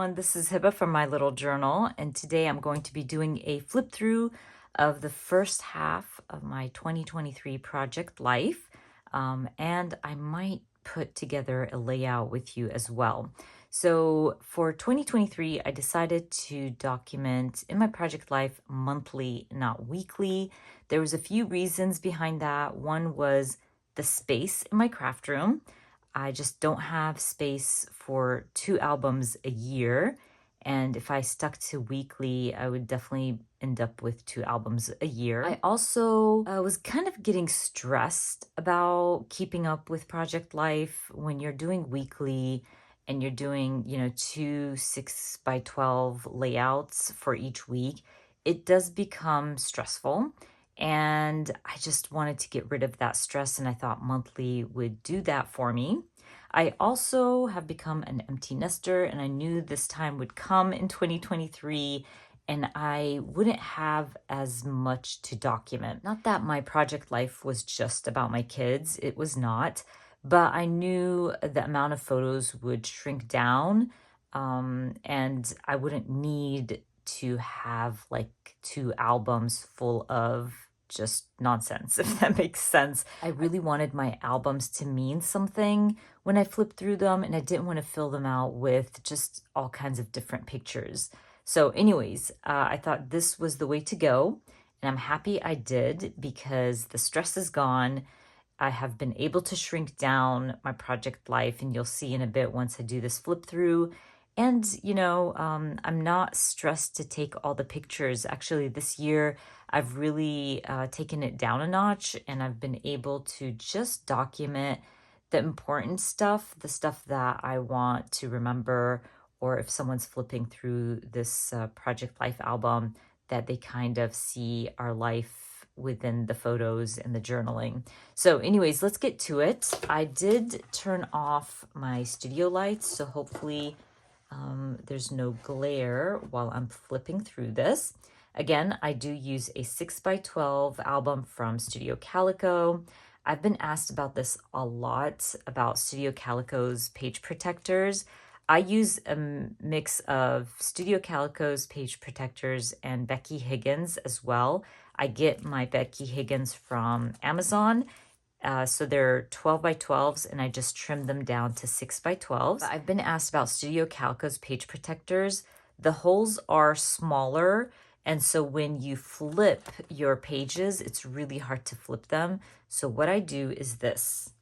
everyone, this is Hiba from My Little Journal, and today I'm going to be doing a flip through of the first half of my 2023 project life, and I might put together a layout with you as well. So for 2023, I decided to document in my project life monthly, not weekly. There was a few reasons behind that. One was the space in my craft room. I just don't have space for 2 albums a year. And if I stuck to weekly, I would definitely end up with 2 albums a year. I also was kind of getting stressed about keeping up with project life when you're doing weekly and you're doing, 2 6x12 layouts for each week. It does become stressful. And I just wanted to get rid of that stress, and I thought monthly would do that for me. I also have become an empty nester, and I knew this time would come in 2023 and I wouldn't have as much to document. Not that my project life was just about my kids, it was not, but I knew the amount of photos would shrink down, and I wouldn't need to have like 2 albums full of just nonsense, if that makes sense. I really wanted my albums to mean something when I flipped through them, and I didn't want to fill them out with just all kinds of different pictures. So, anyways, I thought this was the way to go, and I'm happy I did because the stress is gone. I have been able to shrink down my project life, and you'll see in a bit once I do this flip through. And, I'm not stressed to take all the pictures. Actually, this year, I've really taken it down a notch, and I've been able to just document the important stuff, the stuff that I want to remember, or if someone's flipping through this Project Life album, that they kind of see our life within the photos and the journaling. So anyways, let's get to it. I did turn off my studio lights, so hopefully there's no glare while I'm flipping through this. Again, I do use a 6x12 album from Studio Calico. I've been asked about this a lot, about Studio Calico's page protectors. I use a mix of Studio Calico's page protectors and Becky Higgins as well. I get my Becky Higgins from Amazon. So they're 12x12s, and I just trimmed them down to 6x12s. But I've been asked about Studio Calico's page protectors. The holes are smaller, and so when you flip your pages, it's really hard to flip them. So what I do is this.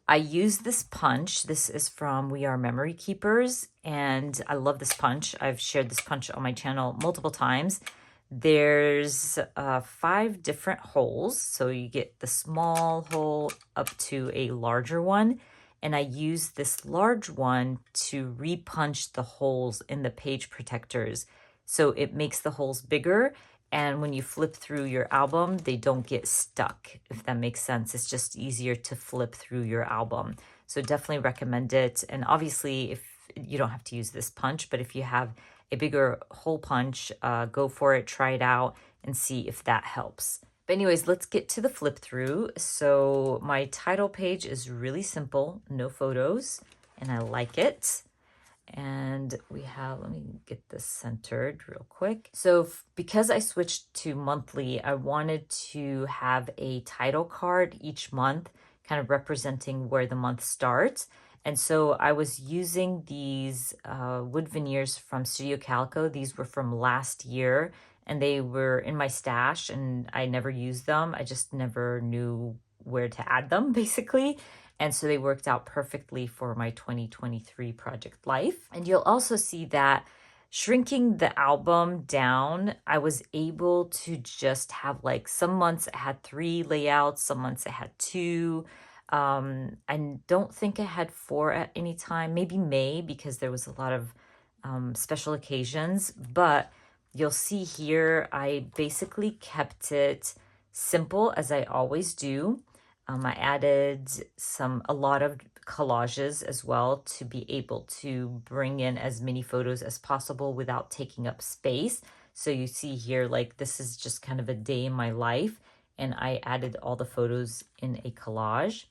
I use this punch. This is from We Are Memory Keepers, and I love this punch. I've shared this punch on my channel multiple times. There's 5 different holes, so you get the small hole up to a larger one, and I use this large one to repunch the holes in the page protectors, so it makes the holes bigger, and when you flip through your album, they don't get stuck, if that makes sense. It's just easier to flip through your album, so definitely recommend it. And obviously, if you don't have to use this punch, but if you have a bigger hole punch, go for it, try it out, and see if that helps. But anyways, let's get to the flip through. So my title page is really simple, no photos, and I like it. And we have, let me get this centered real quick. So because I switched to monthly, I wanted to have a title card each month, kind of representing where the month starts. And so I was using these wood veneers from Studio Calico. These were from last year, and they were in my stash, and I never used them. I just never knew where to add them, basically. And so they worked out perfectly for my 2023 project life. And you'll also see that shrinking the album down, I was able to just have like some months I had 3 layouts, some months I had 2. I don't think I had 4 at any time, maybe May, because there was a lot of special occasions. But you'll see here, I basically kept it simple as I always do. I added a lot of collages as well to be able to bring in as many photos as possible without taking up space. So you see here, like this is just kind of a day in my life, and I added all the photos in a collage.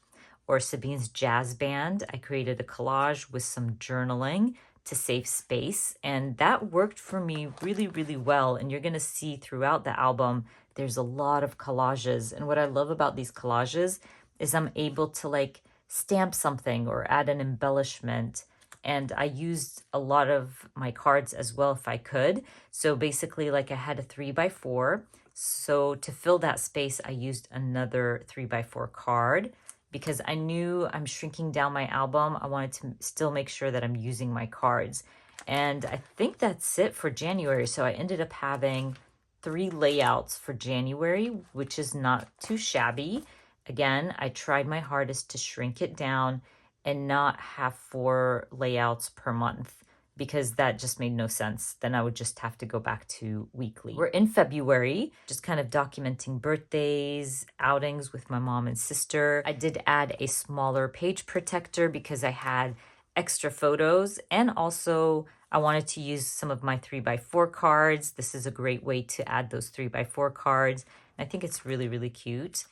Or Sabine's Jazz Band, I created a collage with some journaling to save space. And that worked for me really, really well. And you're going to see throughout the album, there's a lot of collages. And what I love about these collages is I'm able to like stamp something or add an embellishment. And I used a lot of my cards as well if I could. So basically, like I had a 3x4. So to fill that space, I used another 3x4 card because I knew I'm shrinking down my album. I wanted to still make sure that I'm using my cards. And I think that's it for January. So I ended up having 3 layouts for January, which is not too shabby. Again, I tried my hardest to shrink it down and not have 4 layouts per month because that just made no sense. Then I would just have to go back to weekly. We're in February, just kind of documenting birthdays, outings with my mom and sister. I did add a smaller page protector because I had extra photos, and also I wanted to use some of my 3x4 cards. This is a great way to add those 3x4 cards. I think it's really, really cute.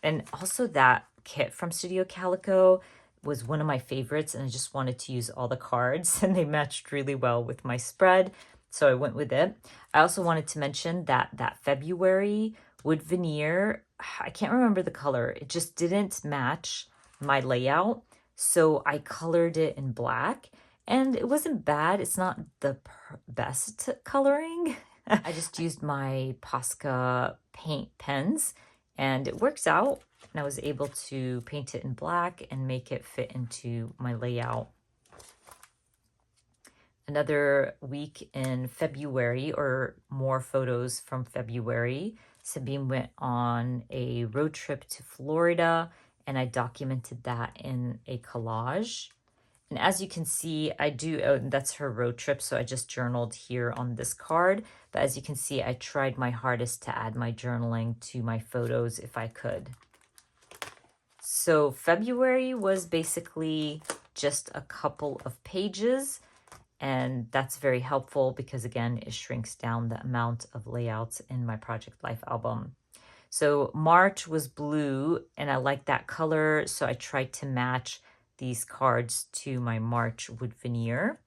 And also that kit from Studio Calico was one of my favorites, and I just wanted to use all the cards and they matched really well with my spread. So I went with it. I also wanted to mention that February wood veneer, I can't remember the color. It just didn't match my layout. So I colored it in black and it wasn't bad. It's not the best coloring. I just used my Posca paint pens and it works out. And I was able to paint it in black and make it fit into my layout. Another week in February, or more photos from February, Sabine went on a road trip to Florida and I documented that in a collage. And as you can see, I do, oh, that's her road trip, so I just journaled here on this card. But as you can see, I tried my hardest to add my journaling to my photos if I could. So February was basically just a couple of pages, and that's very helpful because again, it shrinks down the amount of layouts in my Project Life album. So March was blue and I like that color, so I tried to match these cards to my March wood veneer.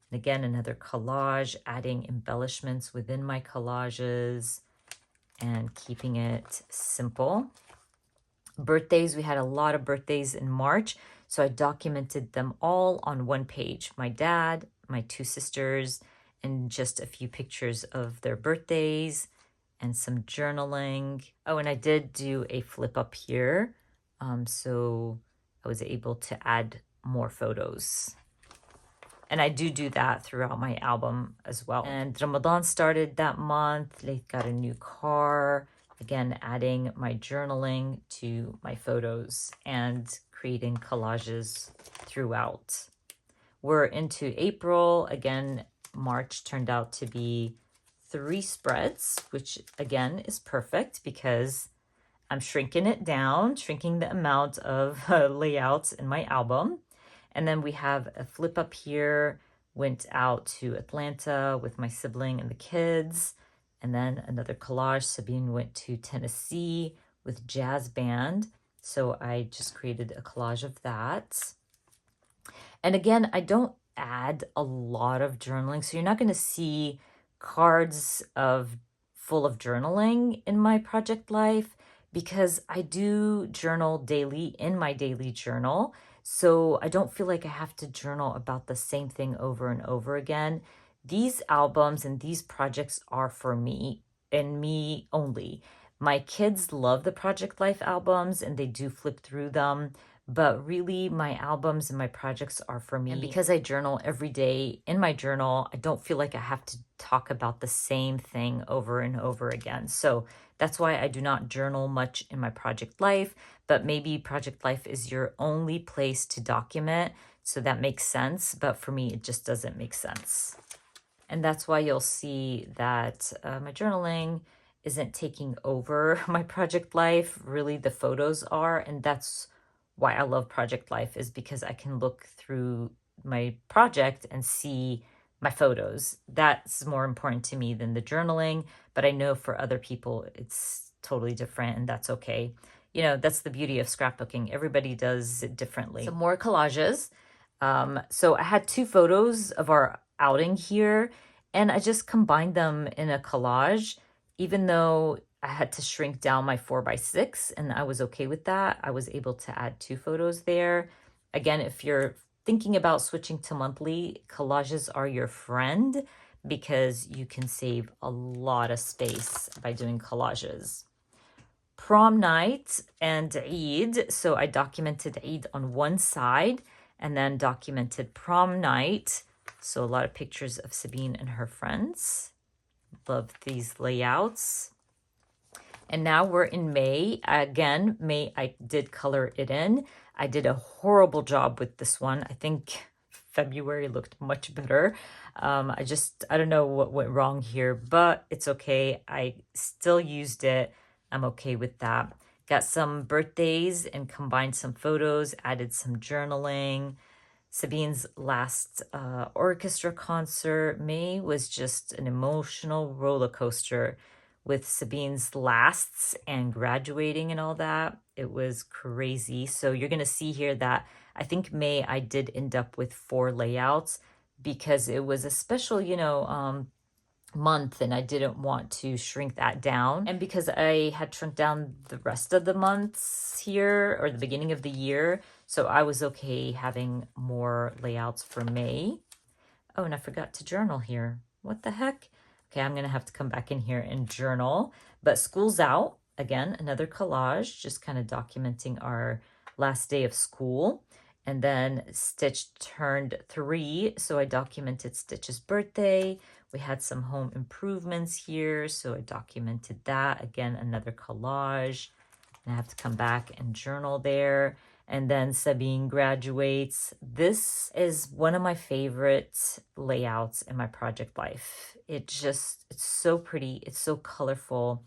And again, another collage, adding embellishments within my collages and keeping it simple. Birthdays, we had a lot of birthdays in March, so I documented them all on one page. My dad, my 2 sisters, and just a few pictures of their birthdays and some journaling. Oh, and I did do a flip up here, so I was able to add more photos. And I do that throughout my album as well. And Ramadan started that month. They got a new car. Again, adding my journaling to my photos and creating collages throughout. We're into April. Again, March turned out to be 3 spreads, which again is perfect because I'm shrinking it down, shrinking the amount of layouts in my album. And then we have a flip up here, went out to Atlanta with my sibling and the kids. And then another collage, Sabine went to Tennessee with jazz band. So I just created a collage of that. And again, I don't add a lot of journaling. So you're not going to see cards full of journaling in my Project Life because I do journal daily in my daily journal. So I don't feel like I have to journal about the same thing over and over again. These albums and these projects are for me and me only. My kids love the Project Life albums and they do flip through them, but really my albums and my projects are for me. And because I journal every day in my journal, I don't feel like I have to talk about the same thing over and over again. So that's why I do not journal much in my Project Life, but maybe Project Life is your only place to document. So that makes sense, but for me, it just doesn't make sense. And that's why you'll see that my journaling isn't taking over my Project Life. Really, the photos are, and that's why I love Project Life, is because I can look through my project and see my photos. That's more important to me than the journaling, but I know for other people it's totally different, and that's okay. You know, that's the beauty of scrapbooking. Everybody does it differently. So more collages. So I had two photos of our outing here, and I just combined them in a collage, even though I had to shrink down my 4 by 6, and I was okay with that. I was able to add two photos there. Again, if you're thinking about switching to monthly, collages are your friend because you can save a lot of space by doing collages. Prom night and Eid. So I documented Eid on one side and then documented prom night. So a lot of pictures of Sabine and her friends. Love these layouts. And now we're in May. Again, May, I did color it in. I did a horrible job with this one. I think February looked much better. I don't know what went wrong here, but it's okay. I still used it. I'm okay with that. Got some birthdays and combined some photos, added some journaling. Sabine's last orchestra concert, May, was just an emotional roller coaster with Sabine's lasts and graduating and all that. It was crazy. So you're going to see here that I think May I did end up with 4 layouts because it was a special, month and I didn't want to shrink that down. And because I had shrunk down the rest of the months here or the beginning of the year, so I was okay having more layouts for May. Oh, and I forgot to journal here. What the heck? Okay, I'm gonna have to come back in here and journal. But school's out. Again, another collage, just kind of documenting our last day of school. And then Stitch turned 3, so I documented Stitch's birthday. We had some home improvements here, so I documented that. Again, another collage. And I have to come back and journal there. And then Sabine graduates. This is one of my favorite layouts in my project life. It's so pretty. It's so colorful.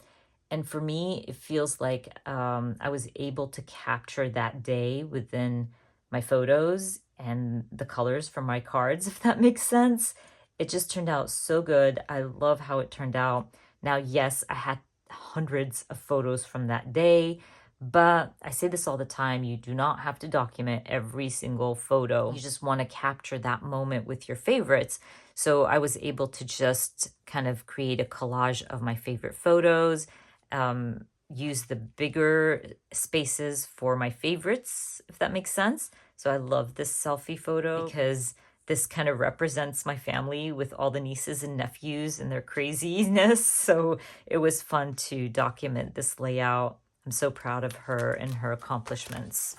And for me, it feels like I was able to capture that day within my photos and the colors from my cards, if that makes sense. It just turned out so good. I love how it turned out. Now, yes, I had hundreds of photos from that day, but I say this all the time, you do not have to document every single photo. You just want to capture that moment with your favorites. So I was able to just kind of create a collage of my favorite photos, use the bigger spaces for my favorites, if that makes sense. So I love this selfie photo because this kind of represents my family with all the nieces and nephews and their craziness. So it was fun to document this layout. I'm so proud of her and her accomplishments.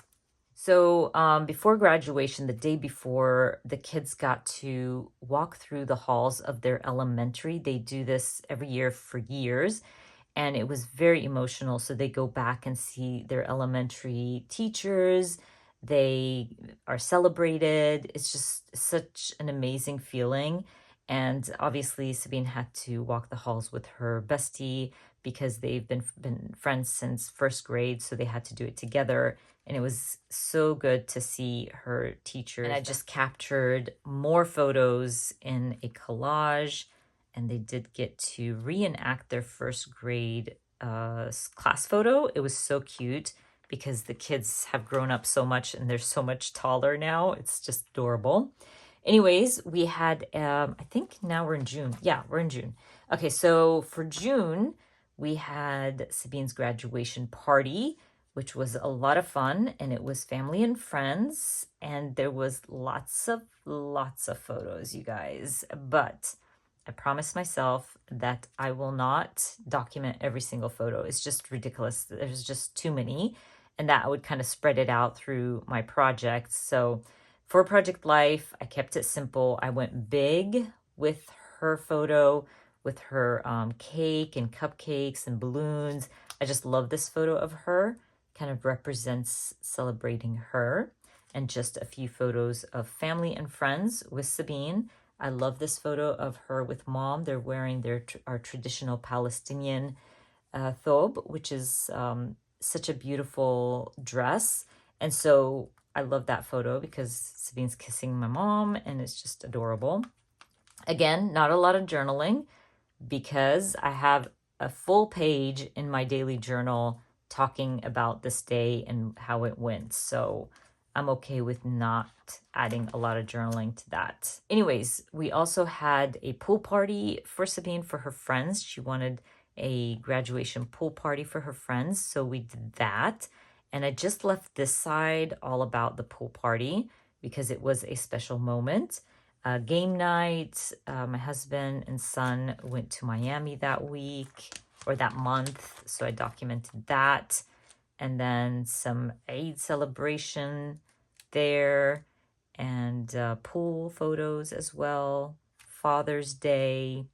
So before graduation, the day before, the kids got to walk through the halls of their elementary. They do this every year for years, and it was very emotional. So they go back and see their elementary teachers. They are celebrated. It's just such an amazing feeling. And obviously, Sabine had to walk the halls with her bestie because they've been friends since first grade, so they had to do it together. And it was so good to see her teachers. And I just captured more photos in a collage, and they did get to reenact their first grade class photo. It was so cute because the kids have grown up so much and they're so much taller now. It's just adorable. Anyways, we had, I think now we're in June. Yeah, we're in June. Okay, so for June, we had Sabine's graduation party, which was a lot of fun, and it was family and friends, and there was lots of photos, you guys. But I promised myself that I will not document every single photo. It's just ridiculous. There's just too many, and that I would kind of spread it out through my projects. So for Project Life, I kept it simple. I went big with her photo, with her cake and cupcakes and balloons. I just love this photo of her. Kind of represents celebrating her. And just a few photos of family and friends with Sabine. I love this photo of her with mom. They're wearing our traditional Palestinian thobe, which is such a beautiful dress. And so I love that photo because Sabine's kissing my mom and it's just adorable. Again, not a lot of journaling because I have a full page in my daily journal talking about this day and how it went. So I'm okay with not adding a lot of journaling to that. Anyways, we also had a pool party for Sabine for her friends. She wanted a graduation pool party for her friends, so we did that. And I just left this side all about the pool party because it was a special moment. Game night, my husband and son went to Miami that week or that month, so I documented that. And then some Eid celebration there, and pool photos as well. Father's Day,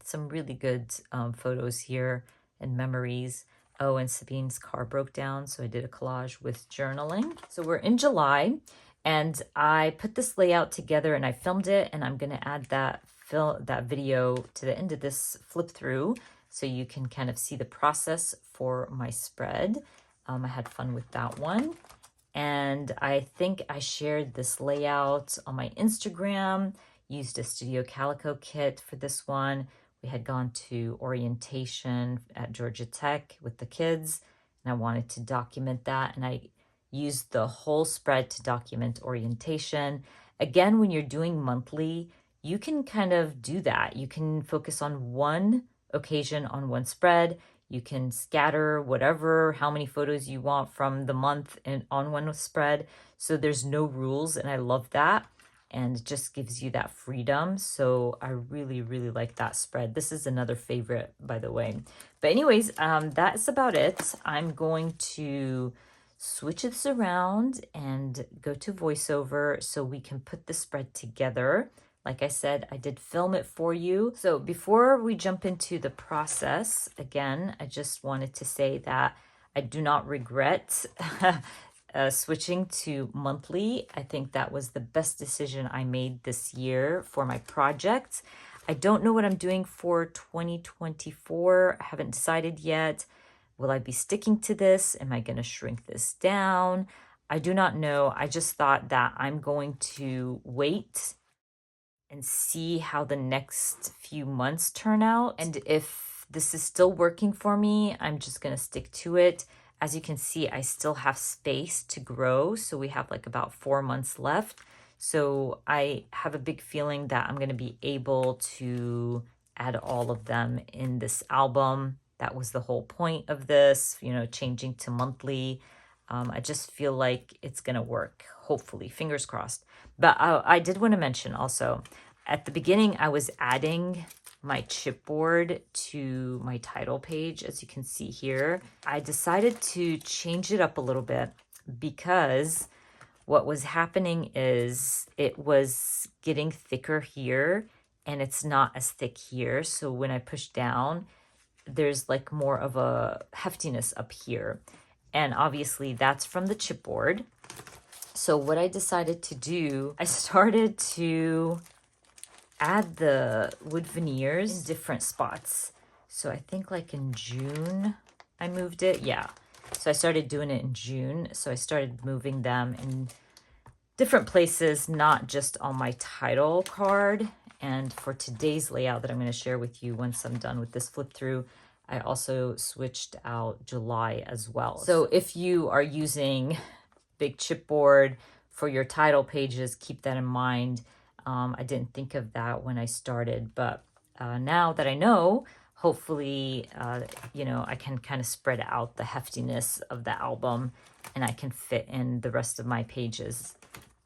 some really good photos here and memories. Oh, and Sabine's car broke down, so I did a collage with journaling. So we're in July, and I put this layout together and I filmed it, and I'm gonna add that video to the end of this flip through so you can kind of see the process for my spread. I had fun with that one. And I think I shared this layout on my Instagram, used a Studio Calico kit for this one. We had gone to orientation at Georgia Tech with the kids, and I wanted to document that. And I used the whole spread to document orientation. Again, when you're doing monthly, you can kind of do that. You can focus on one occasion on one spread. You can scatter whatever, how many photos you want from the month and on one spread. So there's no rules, and I love that. And it just gives you that freedom. So I really, really like that spread. This is another favorite, by the way. But anyways, that's about it. I'm going to switch this around and go to voiceover so we can put the spread together. Like I said, I did film it for you. So before we jump into the process, again, I just wanted to say that I do not regret switching to monthly. I think that was the best decision I made this year for my project. I don't know what I'm doing for 2024. I haven't decided yet. Will I be sticking to this? Am I going to shrink this down? I do not know. I just thought that I'm going to wait and see how the next few months turn out. And if this is still working for me, I'm just going to stick to it. As you can see, I still have space to grow. So we have like about 4 months left. So I have a big feeling that I'm going to be able to add all of them in this album. That was the whole point of this, you know, changing to monthly. I just feel like it's going to work, hopefully, fingers crossed. But I did want to mention also, at the beginning, I was adding my chipboard to my title page, as you can see here. I decided to change it up a little bit because what was happening is it was getting thicker here and it's not as thick here. So when I push down, there's like more of a heftiness up here. And obviously that's from the chipboard. So what I decided to do, I started to add the wood veneers in different spots. So I think like in June, I moved it. Yeah. So I started doing it in June. So I started moving them in different places, not just on my title card. And for today's layout that I'm going to share with you once I'm done with this flip through, I also switched out July as well. So if you are using big chipboard for your title pages, keep that in mind. I didn't think of that when I started, but now that I know, hopefully, you know, I can kind of spread out the heftiness of the album and I can fit in the rest of my pages.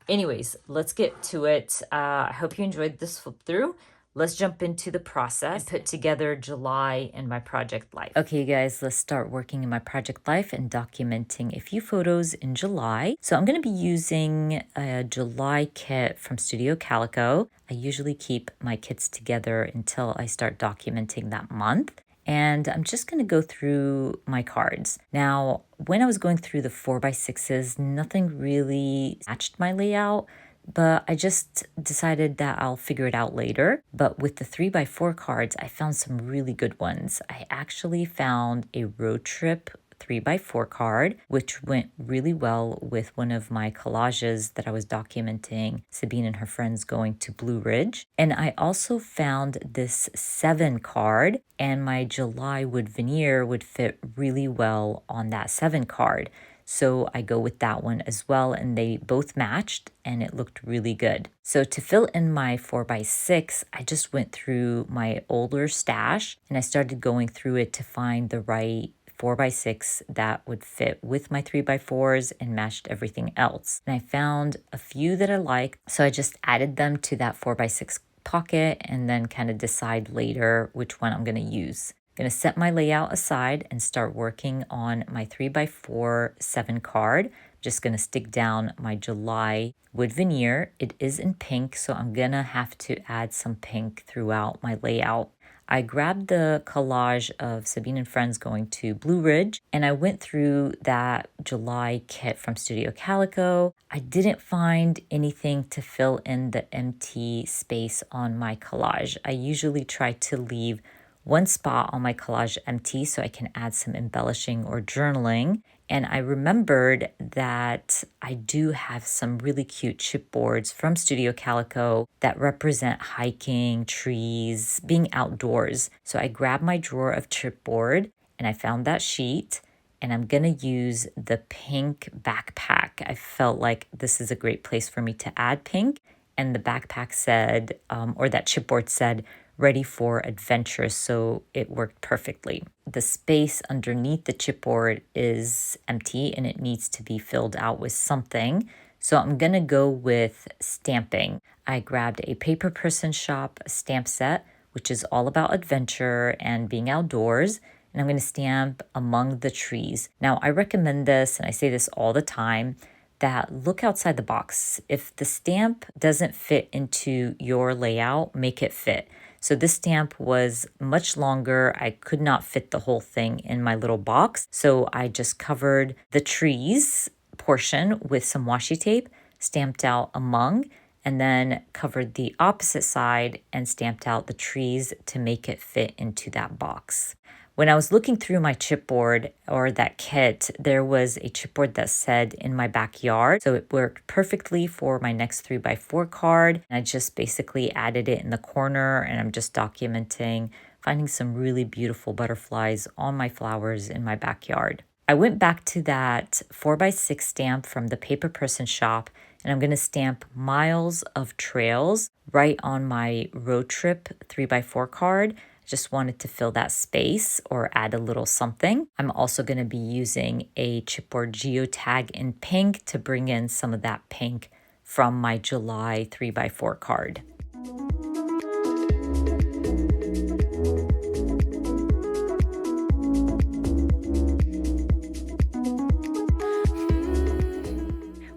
Anyways, let's get to it. I hope you enjoyed this flip through. Let's jump into the process and put together July in my project life. Okay, guys, let's start working in my project life and documenting a few photos in July. So I'm going to be using a July kit from Studio Calico. I usually keep my kits together until I start documenting that month. And I'm just going to go through my cards. Now, when I was going through the 4x6s, nothing really matched my layout, but I just decided that I'll figure it out later. But with the 3x4 cards, I found some really good ones. I actually found a road trip 3x4 card, which went really well with one of my collages that I was documenting Sabine and her friends going to Blue Ridge. And I also found this 7 card, and my July wood veneer would fit really well on that 7 card. So I go with that one as well, and they both matched and it looked really good. So to fill in my 4x6, I just went through my older stash and I started going through it to find the right 4x6 that would fit with my 3x4s and matched everything else. And I found a few that I liked, so I just added them to that 4x6 pocket and then kind of decide later which one I'm going to use. I'm going to set my layout aside and start working on my 3x4 7 card. Just going to stick down my July wood veneer. It is in pink, so I'm going to have to add some pink throughout my layout. I grabbed the collage of Sabine and Friends going to Blue Ridge, and I went through that July kit from Studio Calico. I didn't find anything to fill in the empty space on my collage. I usually try to leave one spot on my collage empty so I can add some embellishing or journaling. And I remembered that I do have some really cute chipboards from Studio Calico that represent hiking, trees, being outdoors. So I grabbed my drawer of chipboard and I found that sheet, and I'm gonna use the pink backpack. I felt like this is a great place for me to add pink. And the backpack said, or that chipboard said, ready for adventure, so it worked perfectly. The space underneath the chipboard is empty and it needs to be filled out with something. So I'm gonna go with stamping. I grabbed a Paper Person Shop stamp set, which is all about adventure and being outdoors. And I'm gonna stamp among the trees. Now I recommend this, and I say this all the time, that look outside the box. If the stamp doesn't fit into your layout, make it fit. So this stamp was much longer. I could not fit the whole thing in my little box. So I just covered the trees portion with some washi tape, stamped out among, and then covered the opposite side and stamped out the trees to make it fit into that box. When I was looking through my chipboard or that kit, there was a chipboard that said in my backyard. So it worked perfectly for my next 3x4 card. And I just basically added it in the corner, and I'm just documenting finding some really beautiful butterflies on my flowers in my backyard. I went back to that 4x6 stamp from the Paper Person Shop, and I'm going to stamp miles of trails right on my road trip 3x4 card. Just wanted to fill that space or add a little something. I'm also going to be using a chipboard geotag in pink to bring in some of that pink from my July 3x4 card.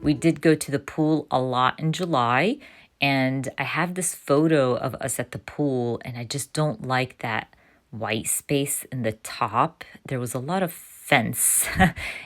We did go to the pool a lot in July, and I have this photo of us at the pool, and I just don't like that white space in the top. There was a lot of fence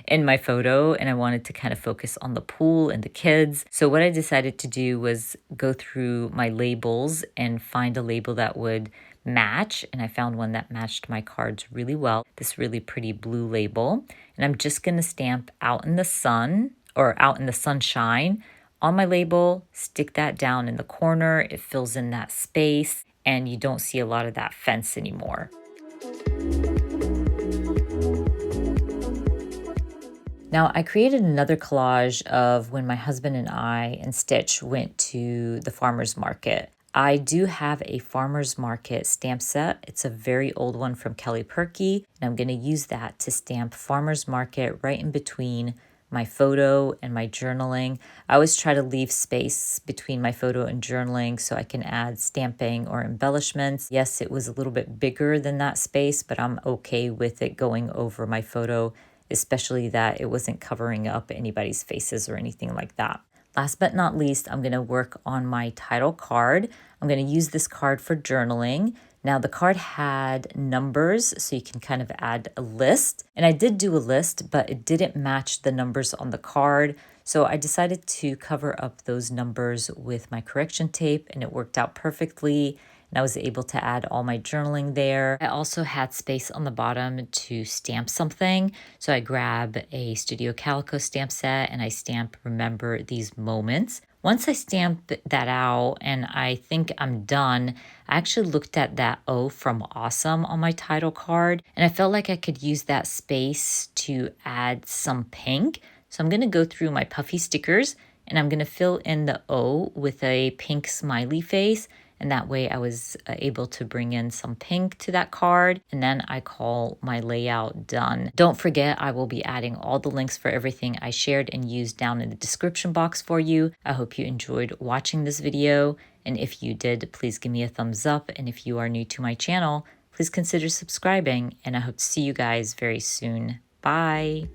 in my photo, and I wanted to kind of focus on the pool and the kids. So what I decided to do was go through my labels and find a label that would match, and I found one that matched my cards really well, this really pretty blue label. And I'm just going to stamp out in the sun or out in the sunshine on my label, stick that down in the corner. It fills in that space and you don't see a lot of that fence anymore. Now, I created another collage of when my husband and I and Stitch went to the farmer's market. I do have a farmer's market stamp set. It's a very old one from Kelly Purkey, and I'm going to use that to stamp farmer's market right in between my photo and my journaling. I always try to leave space between my photo and journaling so I can add stamping or embellishments. Yes, it was a little bit bigger than that space, but I'm okay with it going over my photo, especially that it wasn't covering up anybody's faces or anything like that. Last but not least, I'm going to work on my title card. I'm going to use this card for journaling. Now the card had numbers, so you can kind of add a list. And I did do a list, but it didn't match the numbers on the card. So I decided to cover up those numbers with my correction tape, and it worked out perfectly. And I was able to add all my journaling there. I also had space on the bottom to stamp something. So I grab a Studio Calico stamp set and I stamp Remember These Moments. Once I stamp that out and I think I'm done, I actually looked at that O from Awesome on my title card, and I felt like I could use that space to add some pink. So I'm going to go through my puffy stickers and I'm going to fill in the O with a pink smiley face. And that way I was able to bring in some pink to that card. And then I call my layout done. Don't forget, I will be adding all the links for everything I shared and used down in the description box for you. I hope you enjoyed watching this video. And if you did, please give me a thumbs up. And if you are new to my channel, please consider subscribing. And I hope to see you guys very soon. Bye.